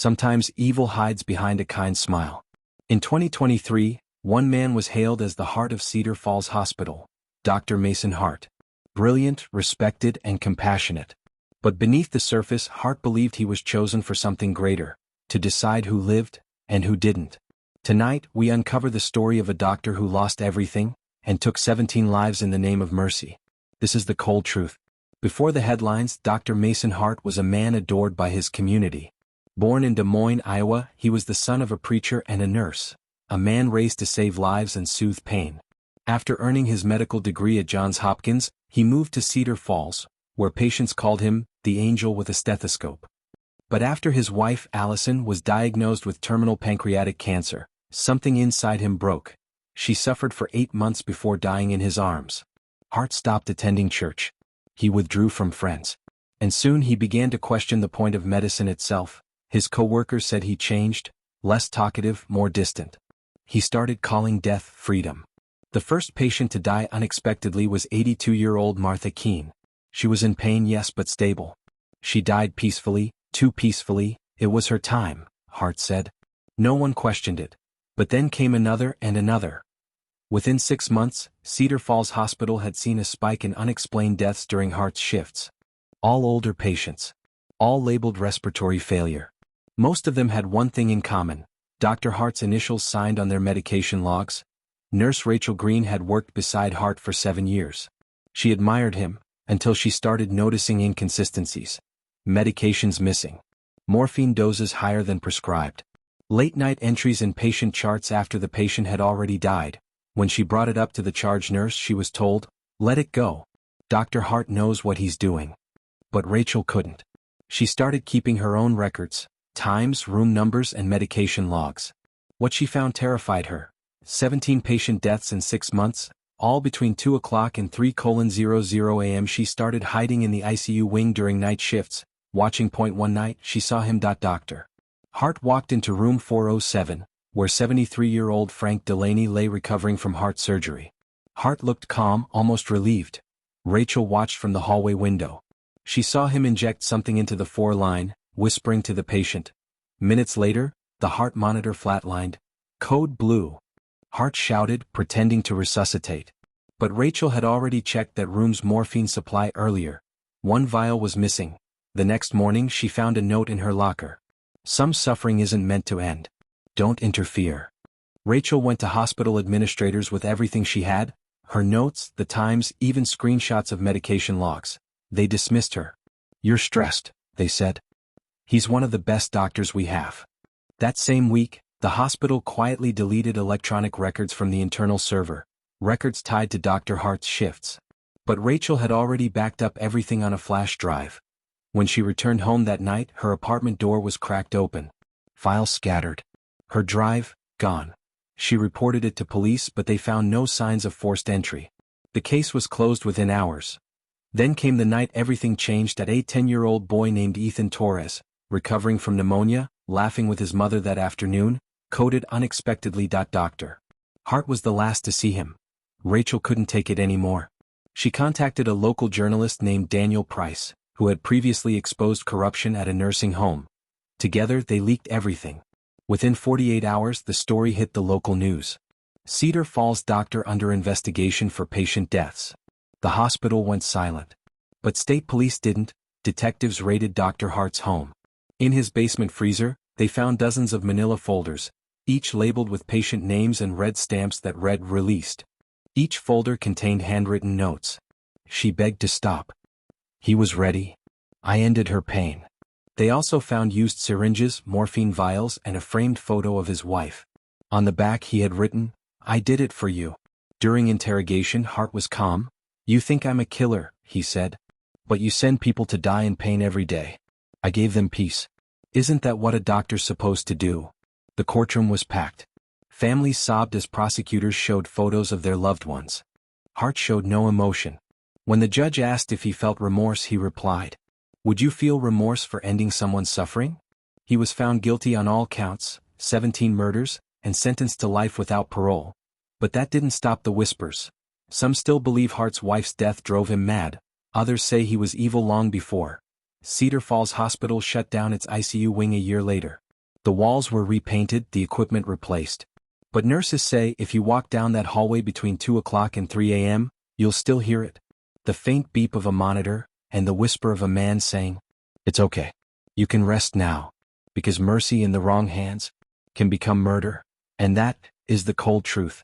Sometimes evil hides behind a kind smile. In 2023, one man was hailed as the heart of Cedar Falls Hospital, Dr. Mason Hart. Brilliant, respected, and compassionate. But beneath the surface, Hart believed he was chosen for something greater, to decide who lived and who didn't. Tonight, we uncover the story of a doctor who lost everything and took 17 lives in the name of mercy. This is the cold truth. Before the headlines, Dr. Mason Hart was a man adored by his community. Born in Des Moines, Iowa, he was the son of a preacher and a nurse, a man raised to save lives and soothe pain. After earning his medical degree at Johns Hopkins, he moved to Cedar Falls, where patients called him the angel with a stethoscope. But after his wife, Allison, was diagnosed with terminal pancreatic cancer, something inside him broke. She suffered for 8 months before dying in his arms. Hart stopped attending church. He withdrew from friends. And soon he began to question the point of medicine itself. His co-workers said he changed, less talkative, more distant. He started calling death freedom. The first patient to die unexpectedly was 82-year-old Martha Keene. She was in pain, yes, but stable. She died peacefully, too peacefully. It was her time, Hart said. No one questioned it. But then came another and another. Within 6 months, Cedar Falls Hospital had seen a spike in unexplained deaths during Hart's shifts. All older patients. All labeled respiratory failure. Most of them had one thing in common: Dr. Hart's initials signed on their medication logs. Nurse Rachel Green had worked beside Hart for 7 years. She admired him, until she started noticing inconsistencies. Medications missing. Morphine doses higher than prescribed. Late-night entries in patient charts after the patient had already died. When she brought it up to the charge nurse, she was told, "Let it go. Dr. Hart knows what he's doing." But Rachel couldn't. She started keeping her own records, times, room numbers, and medication logs. What she found terrified her. 17 patient deaths in 6 months, all between 2 o'clock and 3:00 a.m. She started hiding in the ICU wing during night shifts. Watching point one night, she saw him. Dr. Hart walked into room 407, where 73-year-old Frank Delaney lay recovering from heart surgery. Hart looked calm, almost relieved. Rachel watched from the hallway window. She saw him inject something into the 4 line, whispering to the patient. Minutes later, the heart monitor flatlined. Code blue. Hart shouted, pretending to resuscitate. But Rachel had already checked that room's morphine supply earlier. 1 vial was missing. The next morning she found a note in her locker. Some suffering isn't meant to end. Don't interfere. Rachel went to hospital administrators with everything she had, her notes, the times, even screenshots of medication logs. They dismissed her. "You're stressed," they said. "He's one of the best doctors we have." That same week, the hospital quietly deleted electronic records from the internal server, records tied to Dr. Hart's shifts. But Rachel had already backed up everything on a flash drive. When she returned home that night, her apartment door was cracked open. Files scattered. Her drive, gone. She reported it to police, but they found no signs of forced entry. The case was closed within hours. Then came the night everything changed at a 10-year-old boy named Ethan Torres, recovering from pneumonia, laughing with his mother that afternoon, coded unexpectedly. Dr. Hart was the last to see him. Rachel couldn't take it anymore. She contacted a local journalist named Daniel Price, who had previously exposed corruption at a nursing home. Together they leaked everything. Within 48 hours the story hit the local news. Cedar Falls doctor under investigation for patient deaths. The hospital went silent. But state police didn't. Detectives raided Dr. Hart's home. In his basement freezer, they found dozens of manila folders, each labeled with patient names and red stamps that read "Released." Each folder contained handwritten notes. She begged to stop. He was ready. I ended her pain. They also found used syringes, morphine vials, and a framed photo of his wife. On the back he had written, "I did it for you." During interrogation, Hart was calm. "You think I'm a killer," he said. "But you send people to die in pain every day. I gave them peace. Isn't that what a doctor's supposed to do?" The courtroom was packed. Families sobbed as prosecutors showed photos of their loved ones. Hart showed no emotion. When the judge asked if he felt remorse, he replied, "Would you feel remorse for ending someone's suffering?" He was found guilty on all counts, 17 murders, and sentenced to life without parole. But that didn't stop the whispers. Some still believe Hart's wife's death drove him mad. Others say he was evil long before. Cedar Falls Hospital shut down its ICU wing a year later. The walls were repainted, the equipment replaced. But nurses say if you walk down that hallway between 2 o'clock and 3 a.m., you'll still hear it. The faint beep of a monitor, and the whisper of a man saying, "It's okay. You can rest now." Because mercy in the wrong hands can become murder. And that is the cold truth.